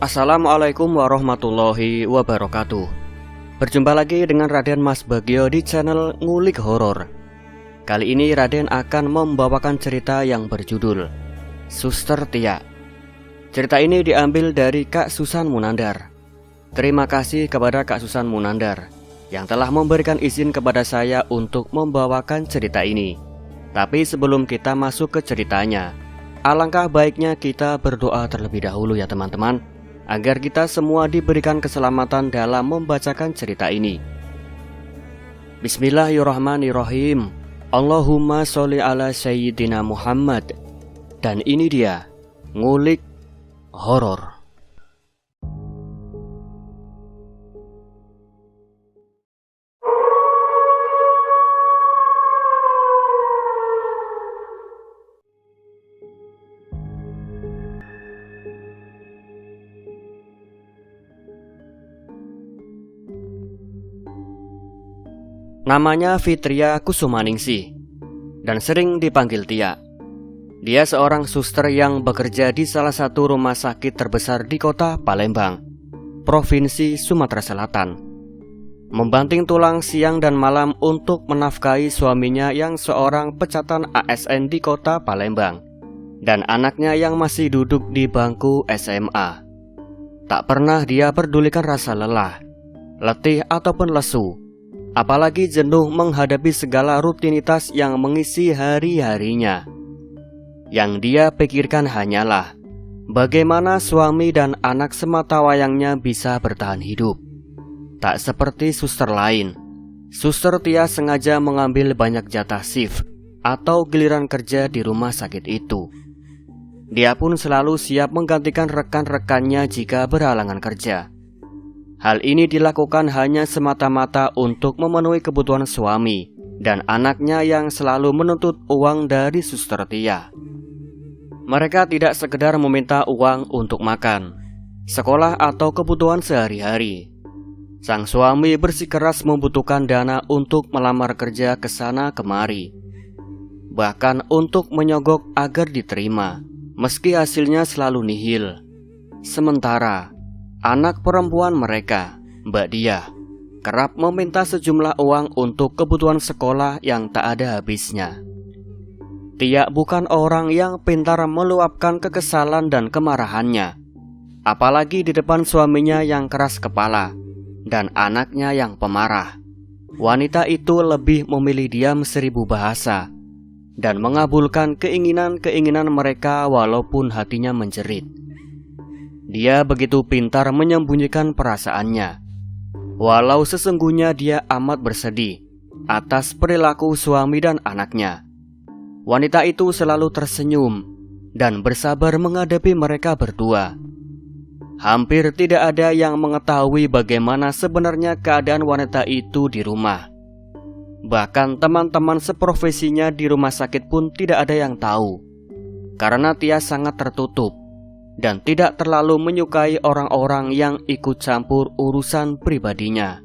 Assalamualaikum warahmatullahi wabarakatuh. Berjumpa lagi dengan Raden Mas Bagio di channel Ngulik Horor. Kali ini Raden akan membawakan cerita yang berjudul Suster Tia. Cerita ini diambil dari Kak Susan Munandar. Terima kasih kepada Kak Susan Munandar yang telah memberikan izin kepada saya untuk membawakan cerita ini. Tapi sebelum kita masuk ke ceritanya, alangkah baiknya kita berdoa terlebih dahulu ya teman-teman, agar kita semua diberikan keselamatan dalam membacakan cerita ini. Bismillahirrahmanirrahim. Allahumma sholli ala sayyidina Muhammad. Dan ini dia Ngulik Horor. Namanya Fitria Kusumaningsih dan sering dipanggil Tia. Dia seorang suster yang bekerja di salah satu rumah sakit terbesar di kota Palembang, Provinsi Sumatera Selatan. Membanting tulang siang dan malam untuk menafkahi suaminya yang seorang pecatan ASN di kota Palembang dan anaknya yang masih duduk di bangku SMA. Tak pernah dia pedulikan rasa lelah, letih ataupun lesu, apalagi jenuh menghadapi segala rutinitas yang mengisi hari-harinya. Yang dia pikirkan hanyalah bagaimana suami dan anak sematawayangnya bisa bertahan hidup. Tak seperti suster lain, Suster Tia sengaja mengambil banyak jatah shift atau giliran kerja di rumah sakit itu. Dia pun selalu siap menggantikan rekan-rekannya jika berhalangan kerja. Hal ini dilakukan hanya semata-mata untuk memenuhi kebutuhan suami dan anaknya yang selalu menuntut uang dari Suster Tia. Mereka tidak sekedar meminta uang untuk makan, sekolah atau kebutuhan sehari-hari. Sang suami bersikeras membutuhkan dana untuk melamar kerja ke sana kemari, bahkan untuk menyogok agar diterima, meski hasilnya selalu nihil. Sementara anak perempuan mereka, Mbak Dia, kerap meminta sejumlah uang untuk kebutuhan sekolah yang tak ada habisnya. Tia bukan orang yang pintar meluapkan kekesalan dan kemarahannya, apalagi di depan suaminya yang keras kepala dan anaknya yang pemarah. Wanita itu lebih memilih diam 1000 bahasa dan mengabulkan keinginan-keinginan mereka walaupun hatinya menjerit. Dia begitu pintar menyembunyikan perasaannya, walau sesungguhnya dia amat bersedih atas perilaku suami dan anaknya. Wanita itu selalu tersenyum dan bersabar menghadapi mereka berdua. Hampir tidak ada yang mengetahui bagaimana sebenarnya keadaan wanita itu di rumah. Bahkan teman-teman seprofesinya di rumah sakit pun tidak ada yang tahu, karena Tia sangat tertutup dan tidak terlalu menyukai orang-orang yang ikut campur urusan pribadinya.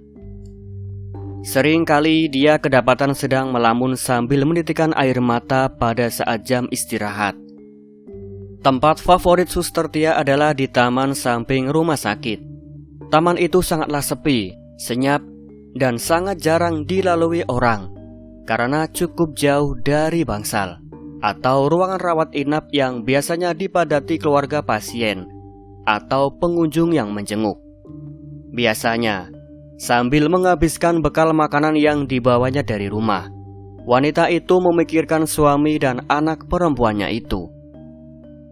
Sering kali dia kedapatan sedang melamun sambil menitikkan air mata pada saat jam istirahat. Tempat favorit Suster Tia adalah di taman samping rumah sakit. Taman itu sangatlah sepi, senyap, dan sangat jarang dilalui orang, karena cukup jauh dari bangsal atau ruangan rawat inap yang biasanya dipadati keluarga pasien atau pengunjung yang menjenguk. Biasanya, sambil menghabiskan bekal makanan yang dibawanya dari rumah, wanita itu memikirkan suami dan anak perempuannya itu.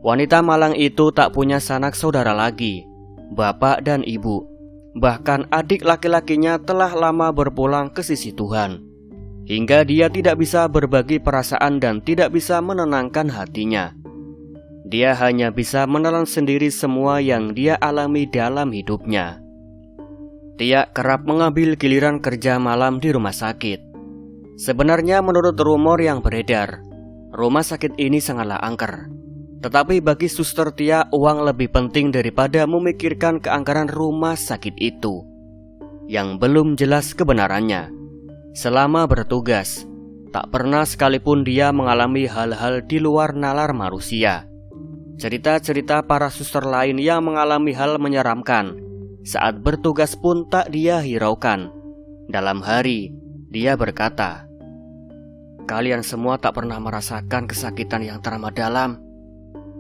Wanita malang itu tak punya sanak saudara lagi, bapak dan ibu. Bahkan adik laki-lakinya telah lama berpulang ke sisi Tuhan, hingga dia tidak bisa berbagi perasaan dan tidak bisa menenangkan hatinya. Dia hanya bisa menelan sendiri semua yang dia alami dalam hidupnya. Tia kerap mengambil giliran kerja malam di rumah sakit. Sebenarnya menurut rumor yang beredar, rumah sakit ini sangatlah angker. Tetapi bagi Suster Tia, uang lebih penting daripada memikirkan keangkeran rumah sakit itu, yang belum jelas kebenarannya. Selama bertugas, tak pernah sekalipun dia mengalami hal-hal di luar nalar manusia. Cerita-cerita para suster lain yang mengalami hal menyeramkan saat bertugas pun tak dia hiraukan. Dalam hari, dia berkata, "Kalian semua tak pernah merasakan kesakitan yang teramat dalam.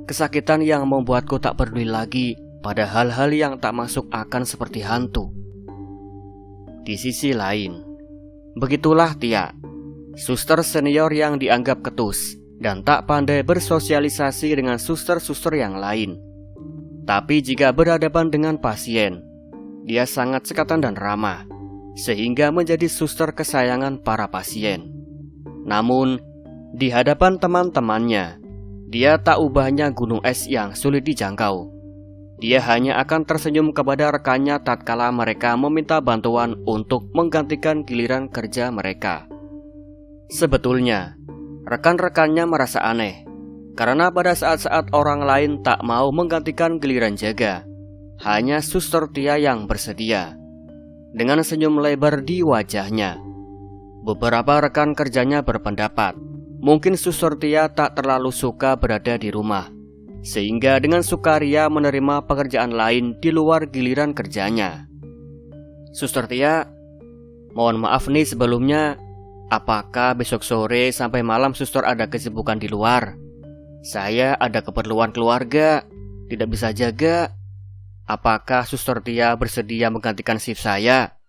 Kesakitan yang membuatku tak peduli lagi pada hal-hal yang tak masuk akal seperti hantu." Di sisi lain, begitulah Tia, suster senior yang dianggap ketus dan tak pandai bersosialisasi dengan suster-suster yang lain. Tapi jika berhadapan dengan pasien, dia sangat sekatan dan ramah, sehingga menjadi suster kesayangan para pasien. Namun, di hadapan teman-temannya, dia tak ubahnya gunung es yang sulit dijangkau. Dia hanya akan tersenyum kepada rekannya tatkala mereka meminta bantuan untuk menggantikan giliran kerja mereka. Sebetulnya, rekan-rekannya merasa aneh, karena pada saat-saat orang lain tak mau menggantikan giliran jaga, hanya suster Tia yang bersedia. Dengan senyum lebar di wajahnya, beberapa rekan kerjanya berpendapat mungkin suster Tia tak terlalu suka berada di rumah, sehingga dengan sukaria menerima pekerjaan lain di luar giliran kerjanya. "Suster Tia, mohon maaf nih sebelumnya, apakah besok sore sampai malam suster ada kesibukan di luar? Saya ada keperluan keluarga, tidak bisa jaga. Apakah suster Tia bersedia menggantikan shift saya?"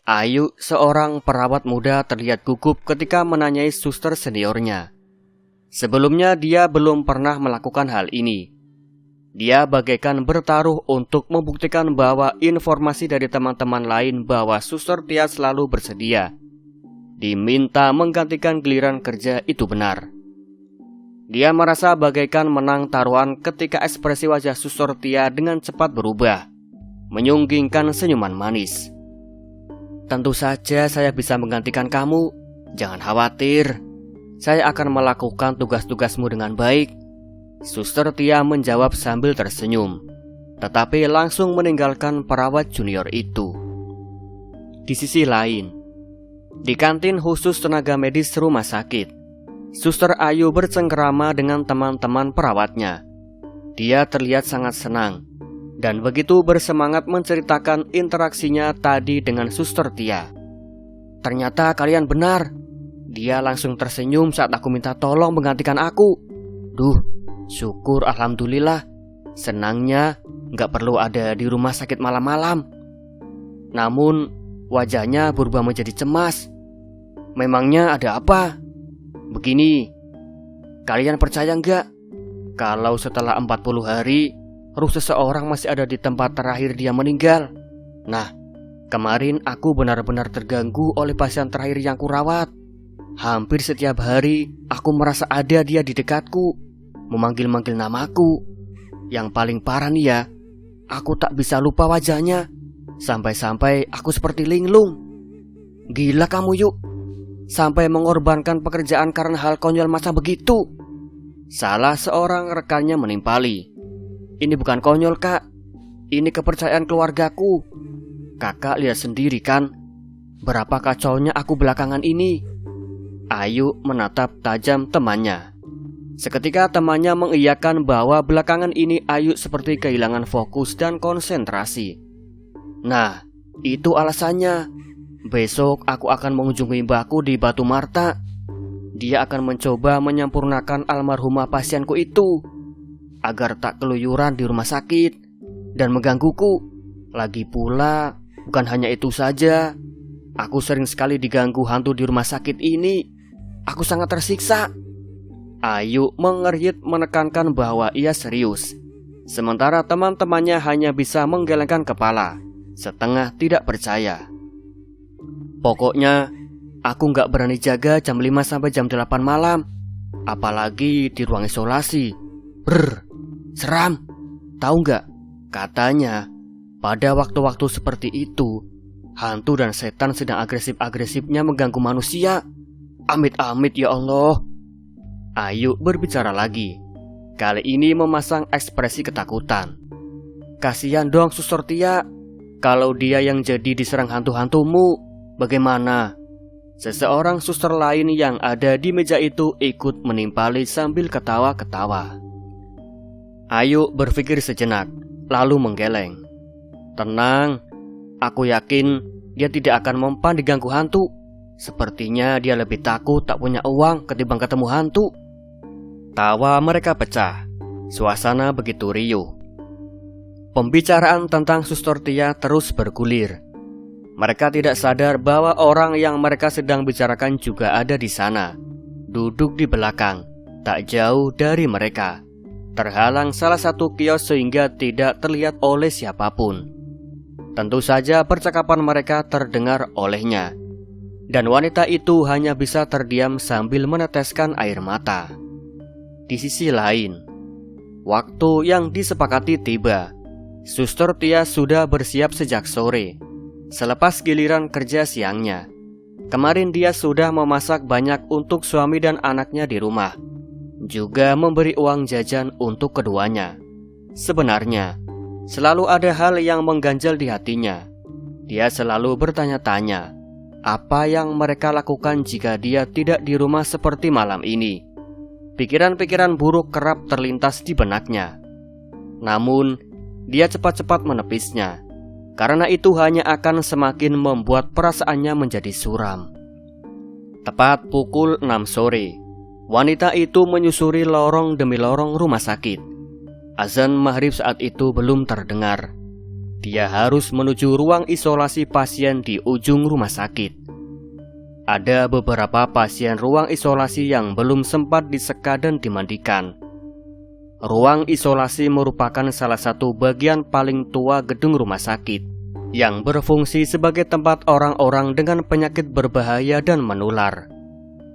Ayu, seorang perawat muda, terlihat gugup ketika menanyai suster seniornya. Sebelumnya dia belum pernah melakukan hal ini. Dia bagaikan bertaruh untuk membuktikan bahwa informasi dari teman-teman lain bahwa suster Tia selalu bersedia diminta menggantikan giliran kerja itu benar. Dia merasa bagaikan menang taruhan ketika ekspresi wajah suster Tia dengan cepat berubah, menyunggingkan senyuman manis. "Tentu saja saya bisa menggantikan kamu. Jangan khawatir. Saya akan melakukan tugas-tugasmu dengan baik." Suster Tia menjawab sambil tersenyum, tetapi langsung meninggalkan perawat junior itu. Di sisi lain, di kantin khusus tenaga medis rumah sakit, Suster Ayu bercengkerama dengan teman-teman perawatnya. Dia terlihat sangat senang dan begitu bersemangat menceritakan interaksinya tadi dengan Suster Tia. "Ternyata kalian benar." Dia langsung tersenyum saat aku minta tolong menggantikan aku. "Duh, syukur alhamdulillah. Senangnya gak perlu ada di rumah sakit malam-malam." Namun wajahnya berubah menjadi cemas. "Memangnya ada apa?" "Begini, kalian percaya nggak kalau setelah 40 hari ruh seseorang masih ada di tempat terakhir dia meninggal? Nah, kemarin aku benar-benar terganggu oleh pasien terakhir yang kurawat. Hampir setiap hari aku merasa ada dia di dekatku, memanggil-manggil namaku. Yang paling parah nih ya, aku tak bisa lupa wajahnya. Sampai-sampai aku seperti linglung. Gila kamu Yuk, sampai mengorbankan pekerjaan karena hal konyol macam begitu." Salah seorang rekannya menimpali, "Ini bukan konyol kak, ini kepercayaan keluargaku. Kakak lihat sendiri kan, berapa kacaunya aku belakangan ini." Ayu menatap tajam temannya. Seketika temannya mengiyakan bahwa belakangan ini Ayu seperti kehilangan fokus dan konsentrasi. "Nah, itu alasannya. Besok aku akan mengunjungi mbahku di Batu Marta. Dia akan mencoba menyempurnakan almarhumah pasienku itu agar tak keluyuran di rumah sakit dan menggangguku. Lagi pula, bukan hanya itu saja, aku sering sekali diganggu hantu di rumah sakit ini. Aku sangat tersiksa." Ayu mengernyit menekankan bahwa ia serius, sementara teman-temannya hanya bisa menggelengkan kepala, setengah tidak percaya. "Pokoknya aku gak berani jaga jam 5 sampai jam 8 malam, apalagi di ruang isolasi. Seram. Tahu gak, katanya pada waktu-waktu seperti itu hantu dan setan sedang agresif-agresifnya mengganggu manusia. Amit-amit ya Allah." Ayu berbicara lagi, kali ini memasang ekspresi ketakutan. "Kasihan dong Suster Tia, kalau dia yang jadi diserang hantu-hantumu, bagaimana?" Seseorang suster lain yang ada di meja itu ikut menimpali sambil ketawa-ketawa. Ayu berpikir sejenak, lalu menggeleng. Tenang, aku yakin dia tidak akan mempan diganggu hantu. Sepertinya dia lebih takut tak punya uang ketimbang ketemu hantu. Tawa mereka pecah. Suasana begitu riuh. Pembicaraan tentang Suster Tia terus bergulir. Mereka tidak sadar bahwa orang yang mereka sedang bicarakan juga ada di sana, duduk di belakang, tak jauh dari mereka, terhalang salah satu kios sehingga tidak terlihat oleh siapapun. Tentu saja percakapan mereka terdengar olehnya, dan wanita itu hanya bisa terdiam sambil meneteskan air mata. Di sisi lain, waktu yang disepakati tiba. Suster Tia sudah bersiap sejak sore, selepas giliran kerja siangnya. Kemarin dia sudah memasak banyak untuk suami dan anaknya di rumah, juga memberi uang jajan untuk keduanya. Sebenarnya, selalu ada hal yang mengganjal di hatinya. Dia selalu bertanya-tanya, apa yang mereka lakukan jika dia tidak di rumah seperti malam ini. Pikiran-pikiran buruk kerap terlintas di benaknya. Namun, dia cepat-cepat menepisnya, karena itu hanya akan semakin membuat perasaannya menjadi suram. Tepat pukul 6 sore, wanita itu menyusuri lorong demi lorong rumah sakit. Azan maghrib saat itu belum terdengar. Dia harus menuju ruang isolasi pasien di ujung rumah sakit. Ada beberapa pasien ruang isolasi yang belum sempat diseka dan dimandikan. Ruang isolasi merupakan salah satu bagian paling tua gedung rumah sakit, yang berfungsi sebagai tempat orang-orang dengan penyakit berbahaya dan menular.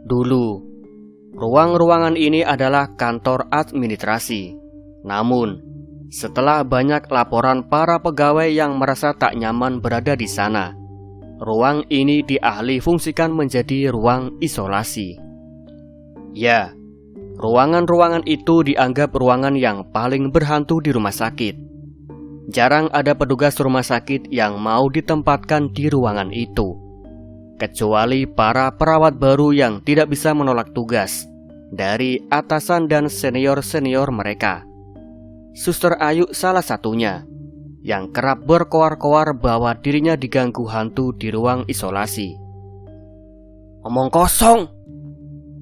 Dulu, ruang-ruangan ini adalah kantor administrasi. Namun, setelah banyak laporan para pegawai yang merasa tak nyaman berada di sana, ruang ini dialih fungsikan menjadi ruang isolasi. Ya, ruangan-ruangan itu dianggap ruangan yang paling berhantu di rumah sakit. Jarang ada petugas rumah sakit yang mau ditempatkan di ruangan itu, kecuali para perawat baru yang tidak bisa menolak tugas dari atasan dan senior-senior mereka. Suster Ayu salah satunya, yang kerap berkoar-koar bahwa dirinya diganggu hantu di ruang isolasi. "Omong kosong!"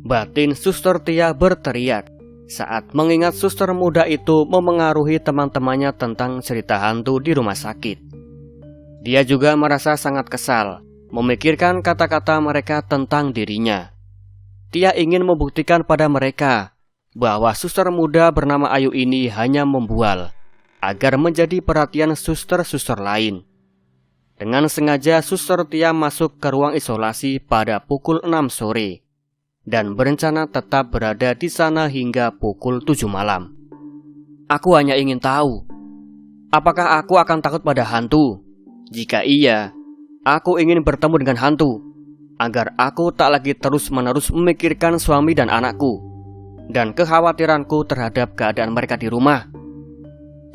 batin Suster Tia berteriak saat mengingat suster muda itu memengaruhi teman-temannya tentang cerita hantu di rumah sakit. Dia juga merasa sangat kesal memikirkan kata-kata mereka tentang dirinya. Tia ingin membuktikan pada mereka bahwa suster muda bernama Ayu ini hanya membual agar menjadi perhatian suster-suster lain. Dengan sengaja Suster Tia masuk ke ruang isolasi pada pukul 6 sore dan berencana tetap berada di sana hingga pukul 7 malam. "Aku hanya ingin tahu, apakah aku akan takut pada hantu? Jika iya, aku ingin bertemu dengan hantu, agar aku tak lagi terus-menerus memikirkan suami dan anakku, dan kekhawatiranku terhadap keadaan mereka di rumah."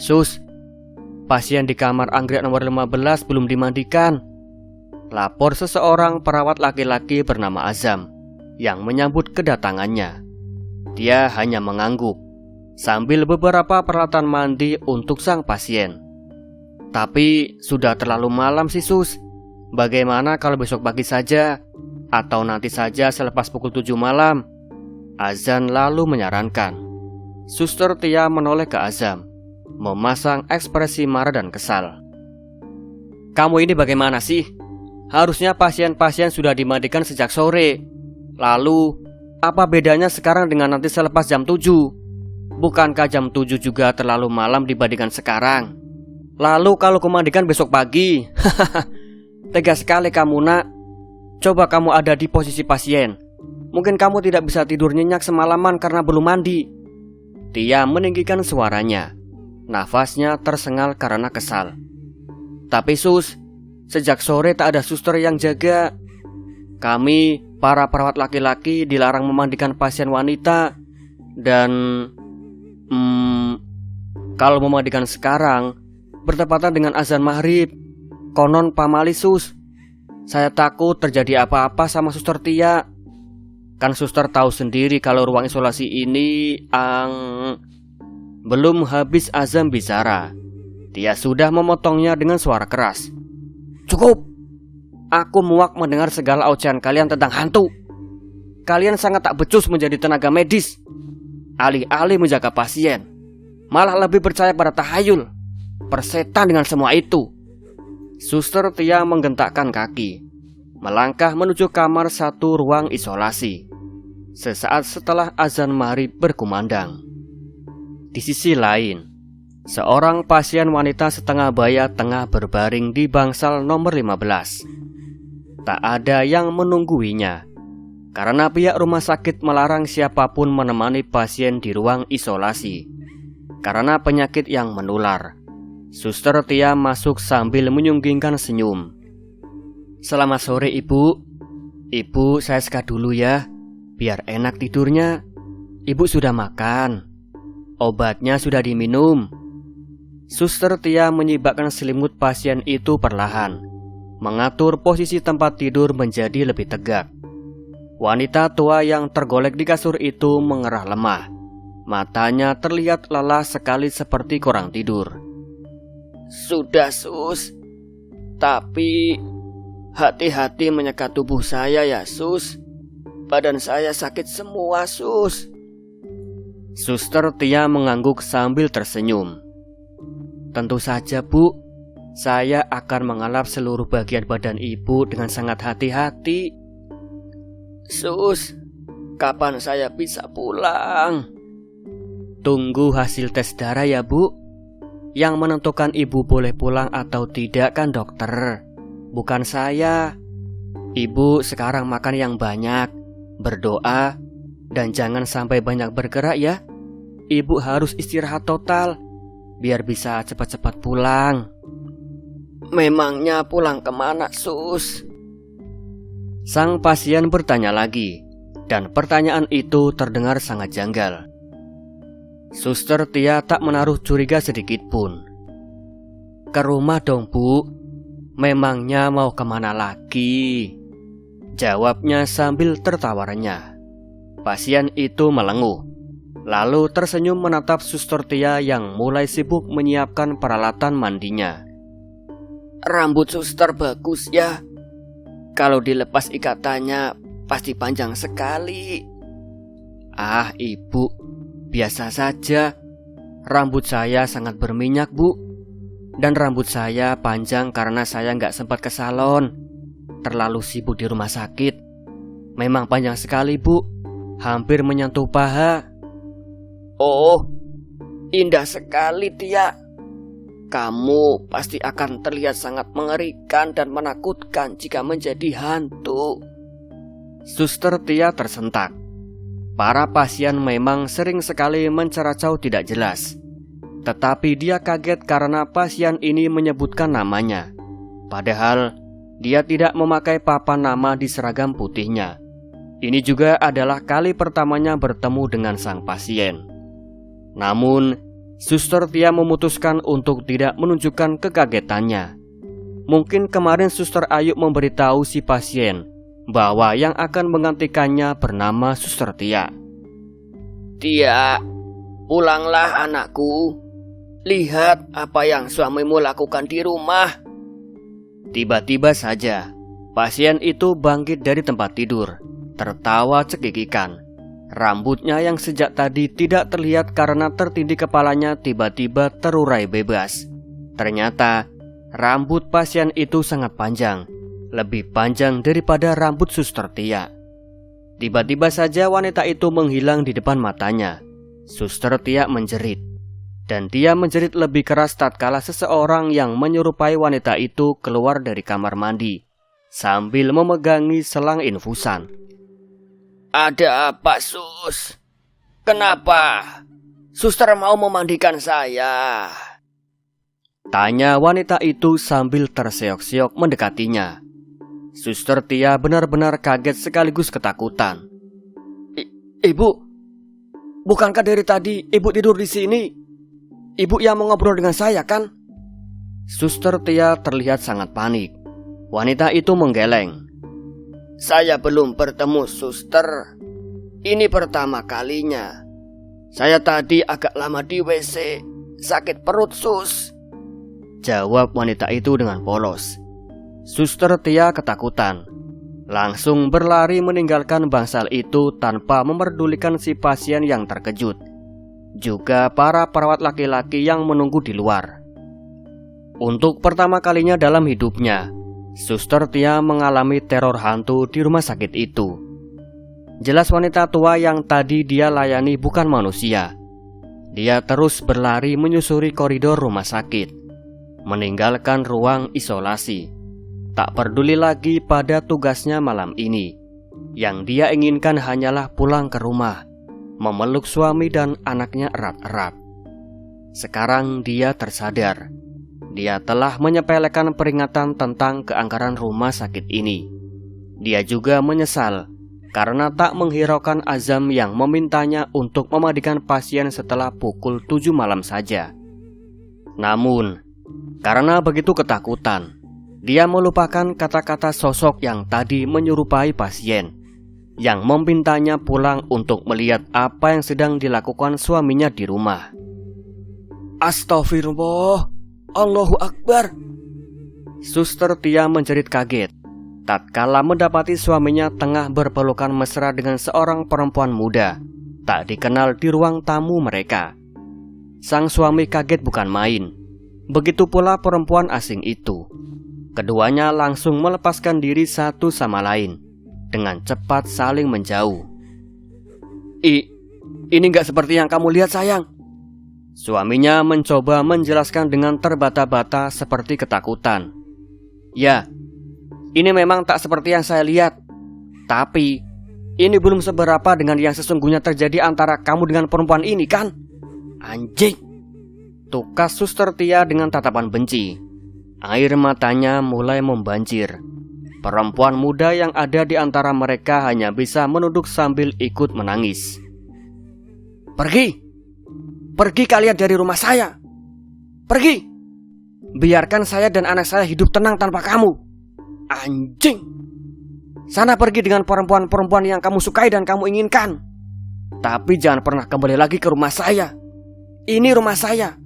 "Sus, pasien di kamar anggrek nomor 15 belum dimandikan," lapor seseorang perawat laki-laki bernama Azam yang menyambut kedatangannya. Dia hanya mengangguk sambil beberapa peralatan mandi untuk sang pasien. "Tapi sudah terlalu malam sih, Sus. Bagaimana kalau besok pagi saja, atau nanti saja selepas pukul 7 malam?" Azam lalu menyarankan. Suster Tia menoleh ke Azam, memasang ekspresi marah dan kesal. "Kamu ini bagaimana sih? Harusnya pasien-pasien sudah dimandikan sejak sore. Lalu, apa bedanya sekarang dengan nanti selepas jam 7? Bukankah jam 7 juga terlalu malam dibandingkan sekarang? Lalu kalau kumandikan besok pagi?" "Tegas sekali kamu, Nak. Coba kamu ada di posisi pasien. Mungkin kamu tidak bisa tidur nyenyak semalaman karena belum mandi." Tia meninggikan suaranya. Nafasnya tersengal karena kesal. "Tapi Sus, sejak sore tak ada suster yang jaga. Kami, para perawat laki-laki, dilarang memandikan pasien wanita. Dan kalau memandikan sekarang bertepatan dengan azan maghrib. Konon pamali, Sus. Saya takut terjadi apa-apa sama Suster Tia. Kan suster tahu sendiri kalau ruang isolasi ini Belum habis Azam bicara, Tia sudah memotongnya dengan suara keras. "Cukup! Aku muak mendengar segala ocehan kalian tentang hantu. Kalian sangat tak becus menjadi tenaga medis. Alih-alih menjaga pasien, malah lebih percaya pada tahayul. Persetan dengan semua itu." Suster Tia menggentakkan kaki, melangkah menuju kamar satu ruang isolasi. Sesaat setelah azan maghrib berkumandang. Di sisi lain, seorang pasien wanita setengah baya tengah berbaring di bangsal nomor 15. Tak ada yang menungguinya, karena pihak rumah sakit melarang siapapun menemani pasien di ruang isolasi karena penyakit yang menular. Suster Tia masuk sambil menyunggingkan senyum. "Selamat sore, Ibu. Ibu, saya sekat dulu ya, biar enak tidurnya. Ibu sudah makan? Obatnya sudah diminum?" Suster Tia menyibakkan selimut pasien itu perlahan, mengatur posisi tempat tidur menjadi lebih tegak. Wanita tua yang tergolek di kasur itu mengerah lemah. Matanya terlihat lelah sekali seperti kurang tidur. "Sudah, Sus. Tapi hati-hati menyekat tubuh saya ya, Sus. Badan saya sakit semua, Sus." Suster Tia mengangguk sambil tersenyum. "Tentu saja, Bu. Saya akan mengalap seluruh bagian badan Ibu dengan sangat hati-hati." "Sus, kapan saya bisa pulang?" "Tunggu hasil tes darah ya, Bu. Yang menentukan Ibu boleh pulang atau tidak kan dokter, bukan saya. Ibu sekarang makan yang banyak, berdoa, dan jangan sampai banyak bergerak ya. Ibu harus istirahat total, biar bisa cepat-cepat pulang." "Memangnya pulang kemana, Sus?" Sang pasien bertanya lagi, dan pertanyaan itu terdengar sangat janggal. Suster Tia tak menaruh curiga sedikit pun. "Ke rumah dong, Bu. Memangnya mau kemana lagi?" jawabnya sambil tertawa renyah. Pasien itu melenguh, lalu tersenyum menatap Suster Tia yang mulai sibuk menyiapkan peralatan mandinya. "Rambut suster bagus ya. Kalau dilepas ikatannya pasti panjang sekali." "Ah, Ibu, biasa saja. Rambut saya sangat berminyak, Bu. Dan rambut saya panjang karena saya nggak sempat ke salon. Terlalu sibuk di rumah sakit. Memang panjang sekali, Bu. Hampir menyentuh paha." "Oh, indah sekali, Tia. Kamu pasti akan terlihat sangat mengerikan dan menakutkan jika menjadi hantu." Suster Tia tersentak. Para pasien memang sering sekali menceracau tidak jelas. Tetapi dia kaget karena pasien ini menyebutkan namanya. Padahal dia tidak memakai papan nama di seragam putihnya. Ini juga adalah kali pertamanya bertemu dengan sang pasien. Namun, Suster Tia memutuskan untuk tidak menunjukkan kekagetannya. Mungkin kemarin Suster Ayu memberitahu si pasien bahwa yang akan menggantikannya bernama Suster Tia. "Tia, pulanglah anakku. Lihat apa yang suamimu lakukan di rumah." Tiba-tiba saja, pasien itu bangkit dari tempat tidur, tertawa cekikikan. Rambutnya yang sejak tadi tidak terlihat karena tertindih kepalanya tiba-tiba terurai bebas. Ternyata rambut pasien itu sangat panjang, lebih panjang daripada rambut Suster Tia. Tiba-tiba saja wanita itu menghilang di depan matanya. Suster Tia menjerit, dan dia menjerit lebih keras tatkala seseorang yang menyerupai wanita itu keluar dari kamar mandi sambil memegangi selang infusan. "Ada apa, Sus? Kenapa? Suster mau memandikan saya?" tanya wanita itu sambil terseok-seok mendekatinya. Suster Tia benar-benar kaget sekaligus ketakutan. Ibu, bukankah dari tadi Ibu tidur di sini? Ibu yang mau ngobrol dengan saya kan?" Suster Tia terlihat sangat panik. Wanita itu menggeleng. "Saya belum bertemu Suster. Ini pertama kalinya. Saya tadi agak lama di WC, sakit perut sus, jawab wanita itu dengan polos. Suster Tia ketakutan, langsung berlari meninggalkan bangsal itu tanpa memperdulikan si pasien yang terkejut, juga para perawat laki-laki yang menunggu di luar. Untuk pertama kalinya dalam hidupnya, Suster Tia mengalami teror hantu di rumah sakit itu. Jelas wanita tua yang tadi dia layani bukan manusia. Dia terus berlari menyusuri koridor rumah sakit, meninggalkan ruang isolasi. Tak peduli lagi pada tugasnya malam ini. Yang dia inginkan hanyalah pulang ke rumah, memeluk suami dan anaknya erat-erat. Sekarang dia tersadar. Dia telah menyepelekan peringatan tentang keangkaran rumah sakit ini. Dia juga menyesal karena tak menghiraukan azam yang memintanya untuk memandikan pasien setelah pukul 7 malam saja. Namun, karena begitu ketakutan, dia melupakan kata-kata sosok yang tadi menyerupai pasien, yang memintanya pulang untuk melihat apa yang sedang dilakukan suaminya di rumah. Astagfirullah, Allahu Akbar. Suster Tia menjerit kaget tatkala mendapati suaminya tengah berpelukan mesra dengan seorang perempuan muda tak dikenal di ruang tamu mereka. Sang suami kaget bukan main. Begitu pula perempuan asing itu. Keduanya langsung melepaskan diri satu sama lain, dengan cepat saling menjauh. Ini gak seperti yang kamu lihat sayang. Suaminya mencoba menjelaskan dengan terbata-bata seperti ketakutan. Ya, ini memang tak seperti yang saya lihat. Tapi ini belum seberapa dengan yang sesungguhnya terjadi antara kamu dengan perempuan ini kan? Anjing, tukas Suster Tia dengan tatapan benci. Air matanya mulai membanjir. Perempuan muda yang ada di antara mereka hanya bisa menunduk sambil ikut menangis. Pergi kalian dari rumah saya. Pergi. Biarkan saya dan anak saya hidup tenang tanpa kamu. Anjing. Sana pergi dengan perempuan-perempuan yang kamu sukai dan kamu inginkan. Tapi jangan pernah kembali lagi ke rumah saya. Ini rumah saya,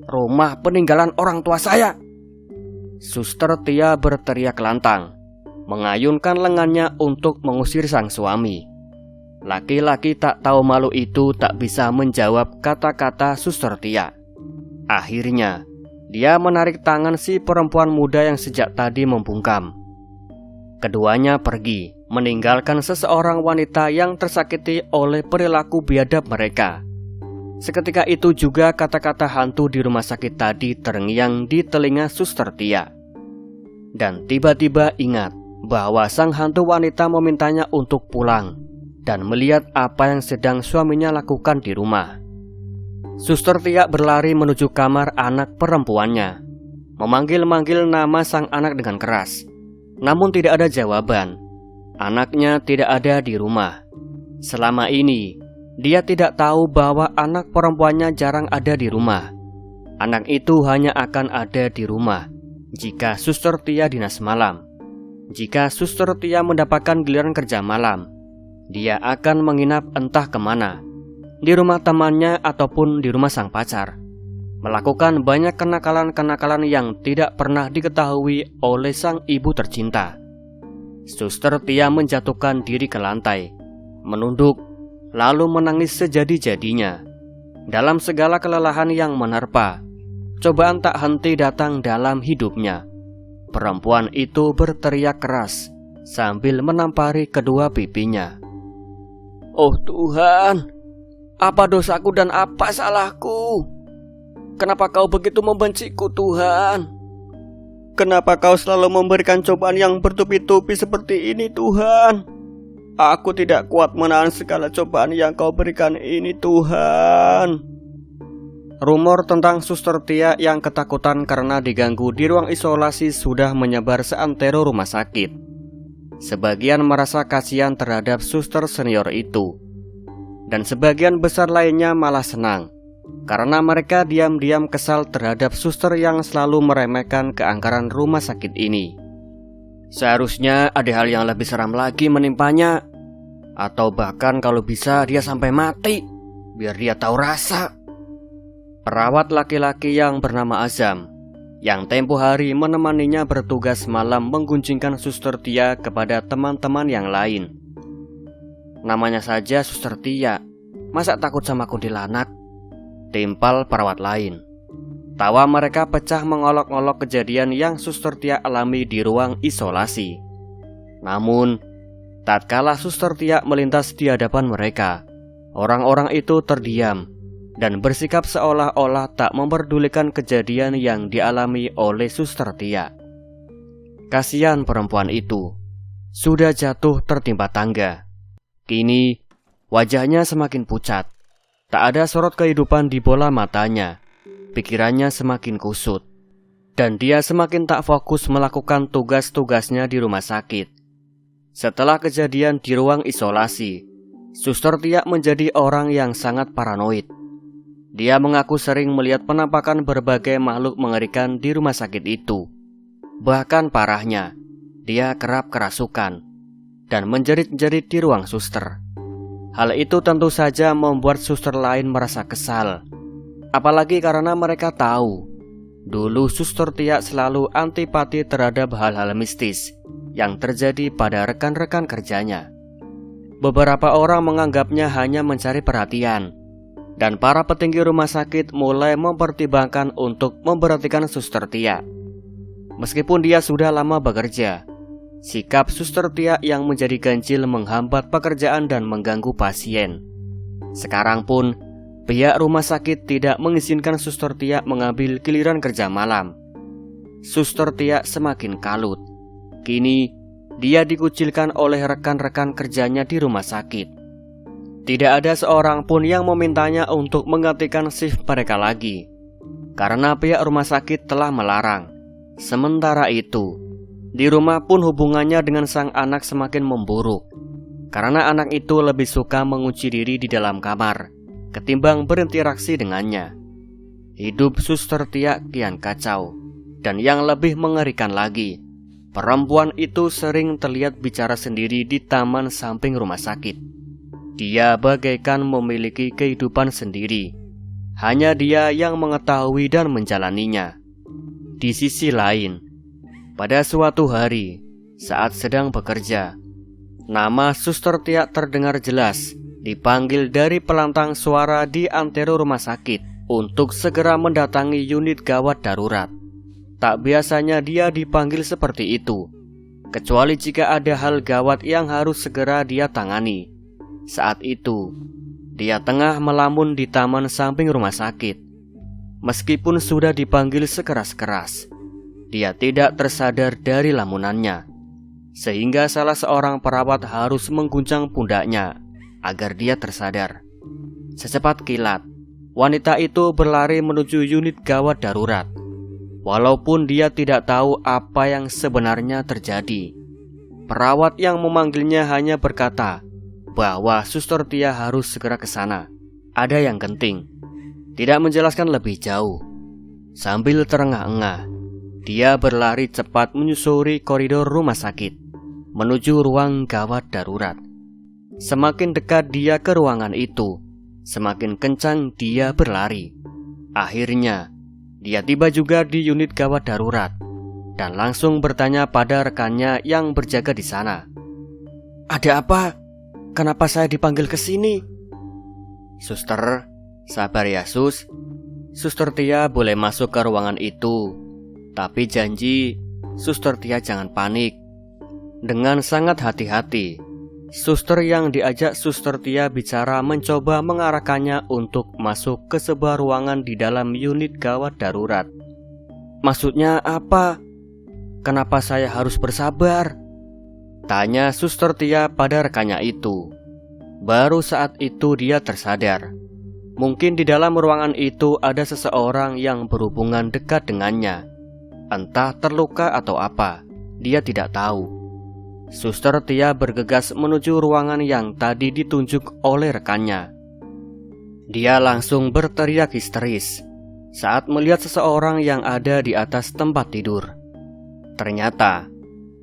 rumah peninggalan orang tua saya. Suster Tia berteriak lantang, mengayunkan lengannya untuk mengusir sang suami. Laki-laki tak tahu malu itu tak bisa menjawab kata-kata Suster Tia. Akhirnya, dia menarik tangan si perempuan muda yang sejak tadi membungkam. Keduanya pergi, meninggalkan seseorang wanita yang tersakiti oleh perilaku biadab mereka. Seketika itu juga kata-kata hantu di rumah sakit tadi terngiang di telinga Suster Tia. Dan tiba-tiba ingat bahwa sang hantu wanita memintanya untuk pulang dan melihat apa yang sedang suaminya lakukan di rumah. Suster Tia berlari menuju kamar anak perempuannya, memanggil-manggil nama sang anak dengan keras. Namun tidak ada jawaban. Anaknya tidak ada di rumah. Selama ini, dia tidak tahu bahwa anak perempuannya jarang ada di rumah. Anak itu hanya akan ada di rumah jika Suster Tia dinas malam. Jika Suster Tia mendapatkan giliran kerja malam, dia akan menginap entah kemana, di rumah temannya ataupun di rumah sang pacar, melakukan banyak kenakalan-kenakalan yang tidak pernah diketahui oleh sang ibu tercinta. Suster Tia menjatuhkan diri ke lantai, menunduk, lalu menangis sejadi-jadinya. Dalam segala kelelahan yang menerpa, cobaan tak henti datang dalam hidupnya. Perempuan itu berteriak keras sambil menampari kedua pipinya. Oh Tuhan, apa dosaku dan apa salahku? Kenapa kau begitu membenciku Tuhan? Kenapa kau selalu memberikan cobaan yang bertubi-tubi seperti ini Tuhan? Aku tidak kuat menahan segala cobaan yang kau berikan ini Tuhan. Rumor tentang Suster Tia yang ketakutan karena diganggu di ruang isolasi sudah menyebar seantero rumah sakit. Sebagian merasa kasihan terhadap suster senior itu, dan sebagian besar lainnya malah senang karena mereka diam-diam kesal terhadap suster yang selalu meremehkan keangkaran rumah sakit ini. Seharusnya ada hal yang lebih seram lagi menimpanya, atau bahkan kalau bisa dia sampai mati, biar dia tahu rasa. Perawat laki-laki yang bernama Azam, yang tempo hari menemaninya bertugas malam, menggunjingkan Suster Tia kepada teman-teman yang lain. Namanya saja Suster Tia, masa takut sama kuntilanak? Timpal perawat lain. Tawa mereka pecah mengolok-olok kejadian yang Suster Tia alami di ruang isolasi. Namun, tatkala Suster Tia melintas di hadapan mereka, orang-orang itu terdiam dan bersikap seolah-olah tak memperdulikan kejadian yang dialami oleh Suster Tia. Kasihan perempuan itu, sudah jatuh tertimpa tangga. Kini, wajahnya semakin pucat. Tak ada sorot kehidupan di bola matanya. Pikirannya semakin kusut, dan dia semakin tak fokus melakukan tugas-tugasnya di rumah sakit. Setelah kejadian di ruang isolasi, Suster Tia menjadi orang yang sangat paranoid. Dia mengaku sering melihat penampakan berbagai makhluk mengerikan di rumah sakit itu. Bahkan parahnya, dia kerap kerasukan dan menjerit-jerit di ruang suster. Hal itu tentu saja membuat suster lain merasa kesal. Apalagi karena mereka tahu, dulu Suster Tia selalu antipati terhadap hal-hal mistis yang terjadi pada rekan-rekan kerjanya. Beberapa orang menganggapnya hanya mencari perhatian, dan para petinggi rumah sakit mulai mempertimbangkan untuk memberhentikan Suster Tia. Meskipun dia sudah lama bekerja, sikap Suster Tia yang menjadi ganjil menghambat pekerjaan dan mengganggu pasien. Sekarang pun, pihak rumah sakit tidak mengizinkan Suster Tia mengambil giliran kerja malam. Suster Tia semakin kalut. Kini, dia dikucilkan oleh rekan-rekan kerjanya di rumah sakit. Tidak ada seorang pun yang memintanya untuk menggantikan shift mereka lagi, karena pihak rumah sakit telah melarang. Sementara itu, di rumah pun hubungannya dengan sang anak semakin memburuk, karena anak itu lebih suka mengunci diri di dalam kamar ketimbang berinteraksi dengannya. Hidup Suster Tia kian kacau, dan yang lebih mengerikan lagi, perempuan itu sering terlihat bicara sendiri di taman samping rumah sakit. Dia bagaikan memiliki kehidupan sendiri. Hanya dia yang mengetahui dan menjalaninya. Di sisi lain, pada suatu hari, saat sedang bekerja, nama Suster Tia terdengar jelas dipanggil dari pelantang suara di antero rumah sakit untuk segera mendatangi unit gawat darurat. Tak biasanya dia dipanggil seperti itu, kecuali jika ada hal gawat yang harus segera dia tangani. Saat itu, dia tengah melamun di taman samping rumah sakit. Meskipun sudah dipanggil sekeras-keras, dia tidak tersadar dari lamunannya, sehingga salah seorang perawat harus mengguncang pundaknya agar dia tersadar. Secepat kilat, wanita itu berlari menuju unit gawat darurat. Walaupun dia tidak tahu apa yang sebenarnya terjadi, perawat yang memanggilnya hanya berkata bahwa Suster Tia harus segera ke sana. Ada yang genting. Tidak menjelaskan lebih jauh. Sambil terengah-engah, dia berlari cepat menyusuri koridor rumah sakit menuju ruang gawat darurat. Semakin dekat dia ke ruangan itu, semakin kencang dia berlari. Akhirnya, dia tiba juga di unit gawat darurat dan langsung bertanya pada rekannya yang berjaga di sana. "Ada apa? Kenapa saya dipanggil ke sini?" "Suster, sabar ya Sus. Suster Tia boleh masuk ke ruangan itu, tapi janji Suster Tia jangan panik." Dengan sangat hati-hati, suster yang diajak Suster Tia bicara mencoba mengarahkannya untuk masuk ke sebuah ruangan di dalam unit gawat darurat. "Maksudnya apa? Kenapa saya harus bersabar?" tanya Suster Tia pada rekannya itu. Baru saat itu dia tersadar. Mungkin di dalam ruangan itu ada seseorang yang berhubungan dekat dengannya. Entah terluka atau apa, dia tidak tahu. Suster Tia bergegas menuju ruangan yang tadi ditunjuk oleh rekannya. Dia langsung berteriak histeris saat melihat seseorang yang ada di atas tempat tidur. Ternyata,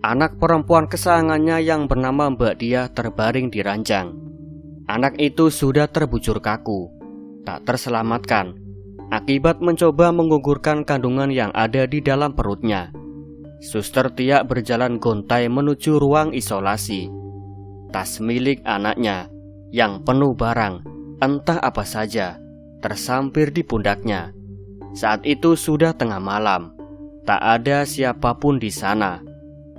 anak perempuan kesayangannya yang bernama Mbak Dia terbaring di ranjang. Anak itu sudah terbujur kaku tak terselamatkan akibat mencoba menggugurkan kandungan yang ada di dalam perutnya. Suster Tia berjalan gontai menuju ruang isolasi. Tas milik anaknya yang penuh barang, entah apa saja, tersampir di pundaknya. Saat itu sudah tengah malam. Tak ada siapapun di sana.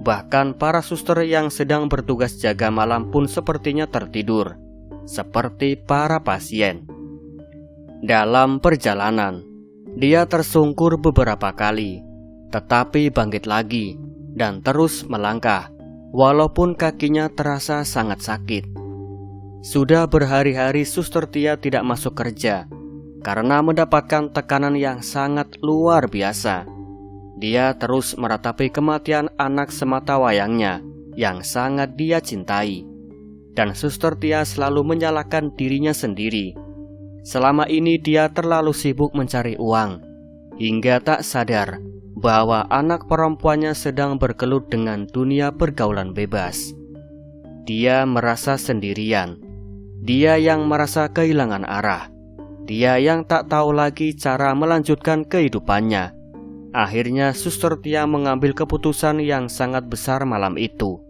Bahkan para suster yang sedang bertugas jaga malam pun sepertinya tertidur, seperti para pasien. Dalam perjalanan, dia tersungkur beberapa kali, tetapi bangkit lagi dan terus melangkah, walaupun kakinya terasa sangat sakit. Sudah berhari-hari Suster Tia tidak masuk kerja karena mendapatkan tekanan yang sangat luar biasa. Dia terus meratapi kematian anak sematawayangnya yang sangat dia cintai. Dan Suster Tia selalu menyalahkan dirinya sendiri. Selama ini dia terlalu sibuk mencari uang, hingga tak sadar bahwa anak perempuannya sedang bergelut dengan dunia pergaulan bebas. Dia merasa sendirian. Dia yang merasa kehilangan arah. Dia yang tak tahu lagi cara melanjutkan kehidupannya. Akhirnya Suster Tia mengambil keputusan yang sangat besar malam itu.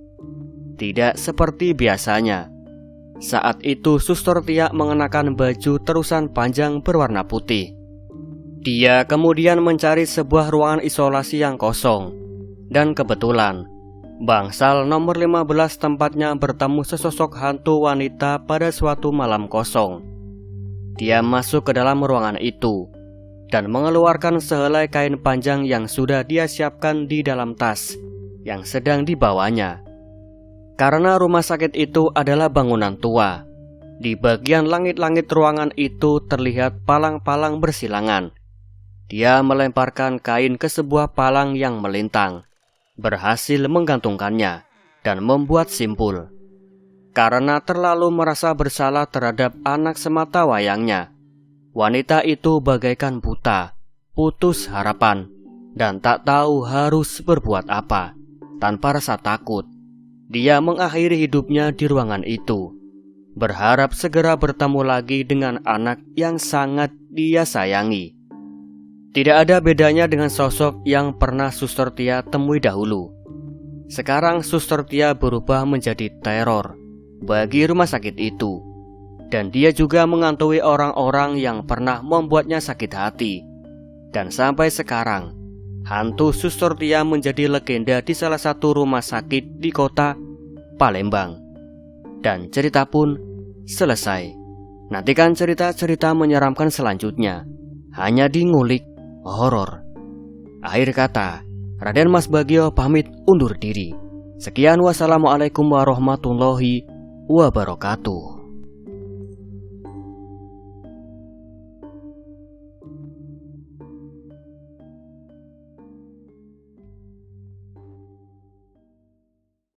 Tidak seperti biasanya. Saat itu Suster Tia mengenakan baju terusan panjang berwarna putih. Dia kemudian mencari sebuah ruangan isolasi yang kosong. Dan kebetulan bangsal nomor 15 tempatnya bertemu sesosok hantu wanita pada suatu malam kosong. Dia masuk ke dalam ruangan itu dan mengeluarkan sehelai kain panjang yang sudah dia siapkan di dalam tas yang sedang dibawanya. Karena rumah sakit itu adalah bangunan tua, di bagian langit-langit ruangan itu terlihat palang-palang bersilangan. Dia melemparkan kain ke sebuah palang yang melintang, berhasil menggantungkannya dan membuat simpul. Karena terlalu merasa bersalah terhadap anak sematawayangnya, wanita itu bagaikan buta, putus harapan, dan tak tahu harus berbuat apa. Tanpa rasa takut, dia mengakhiri hidupnya di ruangan itu, berharap segera bertemu lagi dengan anak yang sangat dia sayangi. Tidak ada bedanya dengan sosok yang pernah Suster Tia temui dahulu. Sekarang Suster Tia berubah menjadi teror bagi rumah sakit itu. Dan dia juga mengantui orang-orang yang pernah membuatnya sakit hati. Dan sampai sekarang, hantu Suster Tia menjadi legenda di salah satu rumah sakit di kota Palembang. Dan cerita pun selesai. Nantikan cerita-cerita menyeramkan selanjutnya hanya di Ngulik Horor. Akhir kata, Raden Mas Bagio pamit undur diri. Sekian, wassalamualaikum warahmatullahi wabarakatuh.